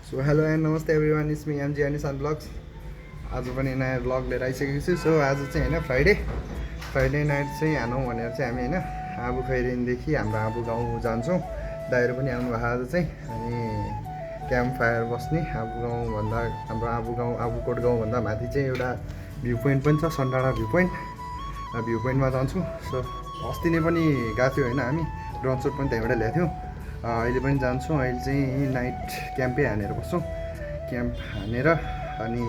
So hello and नमस्ते everyone, it's me MG अनि सन blogs. आज पनि नयाँ ब्लग लिएर आइसकेको छु। सो आज चाहिँ होइन फ्राइडे नाइट चाहिँ हानौँ भनेर चाहिँ हामी होइन आबु खैरेनदेखि हाम्रो आबु गाउँ जान्छौँ। दाइहरू पनि आउनुभएको आज चाहिँ। अनि क्याम्प फायर बस्ने आबु गाउँभन्दा हाम्रो आबुकोट गाउँभन्दा माथि चाहिँ एउटा भ्यू पोइन्ट पनि छ, सundada भ्यू पोइन्टमा जान्छौँ। सो अस्ति नै पनि गएको थियो होइन, हामी ड्रोन सुट पनि त्यहीँबाट ल्याएको थियौँ। अहिले पनि जान्छौँ। अहिले चाहिँ नाइट क्याम्पै हानेर बस्छौँ। क्याम्प हानेर अनि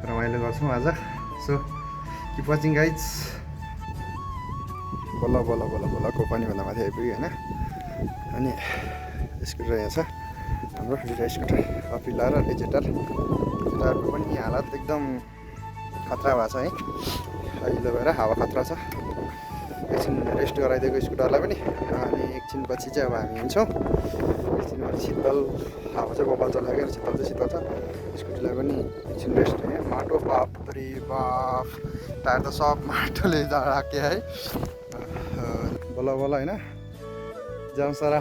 रमाइलो गर्छौँ आज। So keep watching guys. बल्ल कोपानीभन्दा माथि आइपुग्यो होइन। अनि स्कुटर यहाँ छ हाम्रो, दुईवटा स्कुटर, अपिला र रेजेटारको पनि हालत एकदम खतरा भएको छ है। अहिले भएर हावा खतरा छ। एकछिन रेस्ट गराइदिएको स्कुटरलाई पनि। अनि एकछिन पछि चाहिँ अब हामी हिँड्छौँ। एकछिन पछि शीतल हावा चाहिँ बबाल चलाइरहेको, शीतल छ। स्कुटीलाई पनि एकछिन रेस्ट है। माटो बाफ्रे बाफ, टायर त सब माटोले राख्यो है। बल्ल होइन, जामसरा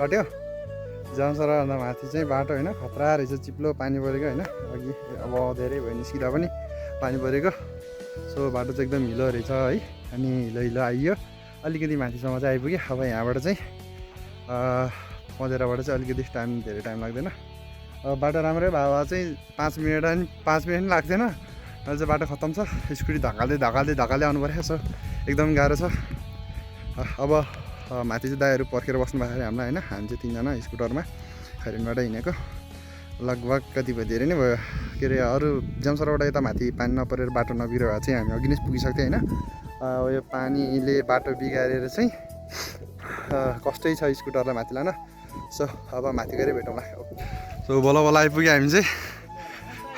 कट्यो। जामसरा भन्दा माथि चाहिँ बाटो होइन खतरा रहेछ, चिप्लो पानी परेको होइन। अघि अब धेरै भयो निस्किँदा पनि पानी परेको। सो बाटो चाहिँ एकदम हिलो रहेछ है। अनि हिलो आइयो, अलिकति माथिसम्म चाहिँ आइपुग्यो। अब यहाँबाट चाहिँ मधेराबाट चाहिँ अलिकति धेरै टाइम लाग्दैन। अब बाटो राम्रै भए चाहिँ 5 मिनट पनि लाग्दैन। अहिले चाहिँ बाटो खत्तम छ। स्कुटी धकाल्दै आउनु पऱ्यो। सो एकदम गाह्रो छ। अब माथि चाहिँ दाइहरू पर्खेर बस्नु भएको अरे हामीलाई होइन। हामी चाहिँ 3जना स्कुटरमा खैरेनबाट हिँडेको। लगभग कति भयो, धेरै नै भयो। के अरे अरू जमसराबाट यता माथि पानी नपरेर बाटो नबिग्रियो भए चाहिँ हामी अघि नै पुगिसक्थ्यो होइन। यो पानीले बाटो बिगारेर चाहिँ कष्टै छ स्कुटरलाई माथि लान। सो अब माथि गएर भेटौँला। सो बल्ल आइपुग्यो हामी चाहिँ।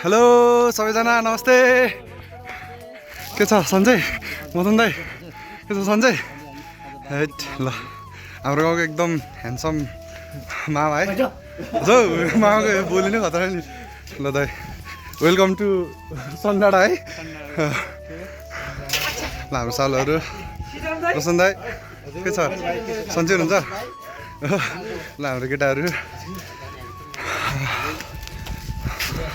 हेलो सबैजना, नमस्ते। के छ सञ्जय, मदन दाई, के छ सञ्जय? हेट ल, हाम्रो गाउँको एकदम ह्यान्डसम मामा है। जो मामाको बोली नै खतरा नि। ल दाई, वेलकम टु सundada है। ल हाम्रो सालहरू रोशन दाई के छ, सन्चै हुनुहुन्छ? ल हाम्रो केटाहरू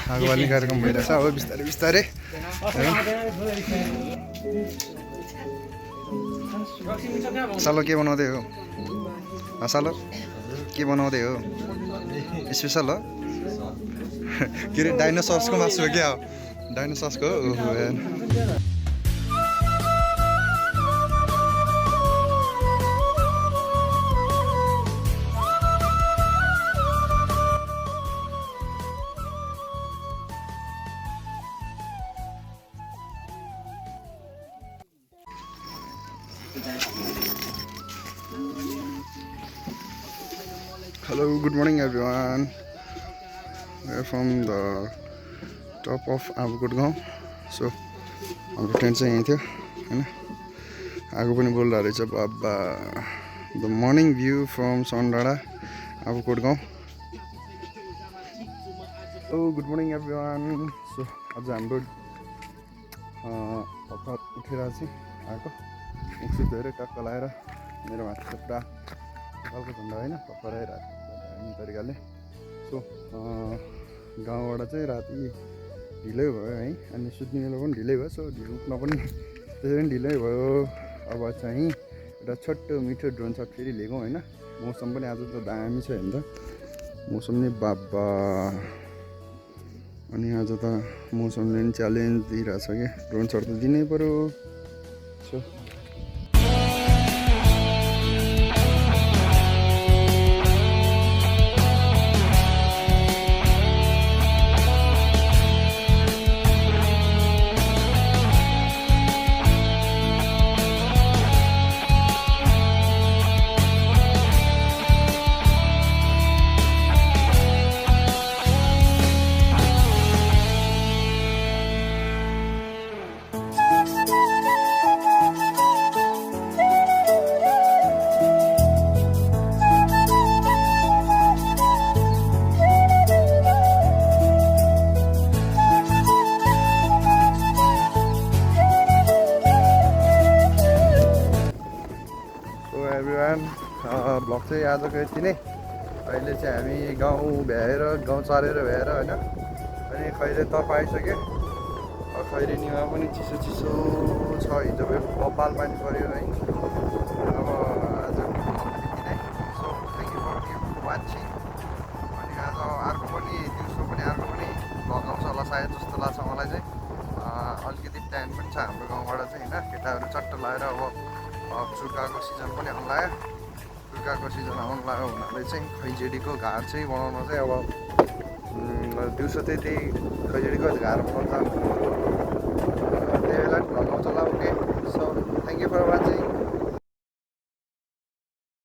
आगो बाल्ने कार्यक्रम भइरहेछ हो बिस्तारै। सालो के बनाउँदै हो? सालो के बनाउँदै हो? स्पेसल हो? के अरे डाइनोसर्सको मासु हो क्या? डाइनोसर्सको हो। Hello, good morning everyone. We are from the top of आबुकोट गाउँ. सो हाम्रो टेन्ट चाहिँ यहीँ थियो होइन. आगो पनि बोल्दो रहेछ बाबा. द मर्निङ भ्यू फ्रम सundada आबुकोट गाउँ. Good morning everyone. सो आज हाम्रो भर्खर उठेर चाहिँ आएको. मुख धोएर टक्क लगाएर मेरो माथि त पुरा कपालको झन्डा होइन भर्खर आइरहेको दामी तरिकाले. सो गाउँबाट चाहिँ राति ढिलै भयो है. अनि सुत्ने बेला पनि ढिलै भयो. सो उठ्न पनि त्यसरी नै ढिलै भयो. अब चाहिँ एउटा छोटो मिठो ड्रोन सट फेरि लिएको होइन. मौसम पनि आज त दामी छ हेर्नु त. मौसम नै बाबा. अनि आज त मौसमले पनि च्यालेन्ज दिइरहेछ क्या. ड्रोन सट त दिनै पऱ्यो. सो ब्लग चाहिँ आजको यति नै. अहिले चाहिँ हामी गाउँ भ्याएर गाउँ चरेर भ्याएर होइन अनि खैरे तर्फ आइसक्यो खैरेनीमा पनि चिसो चिसो छ हिजो कपाल पानी पऱ्यो है अब आज यति नै so thank you for watching अनि आज अर्को पनि दिउँसो पनि अर्को पनि भ्लग आउँछ होला सायद जस्तो लाग्छ मलाई चाहिँ अलिकति प्लान पनि छ हाम्रो गाउँबाट चाहिँ होइन केटाहरू चट्ट लगाएर अब जुकाको सिजन पनि आउनु लाग्यो जुकाको सिजन आउनु लाग्यो हुनाले चाहिँ खैजेडीको घार चाहिँ बनाउन चाहिँ अब दिउँसो चाहिँ त्यही खैजेडीको घार बनाउँछ त्यही बेला पनि भ्लग आउँछ होला okay so thank you for watching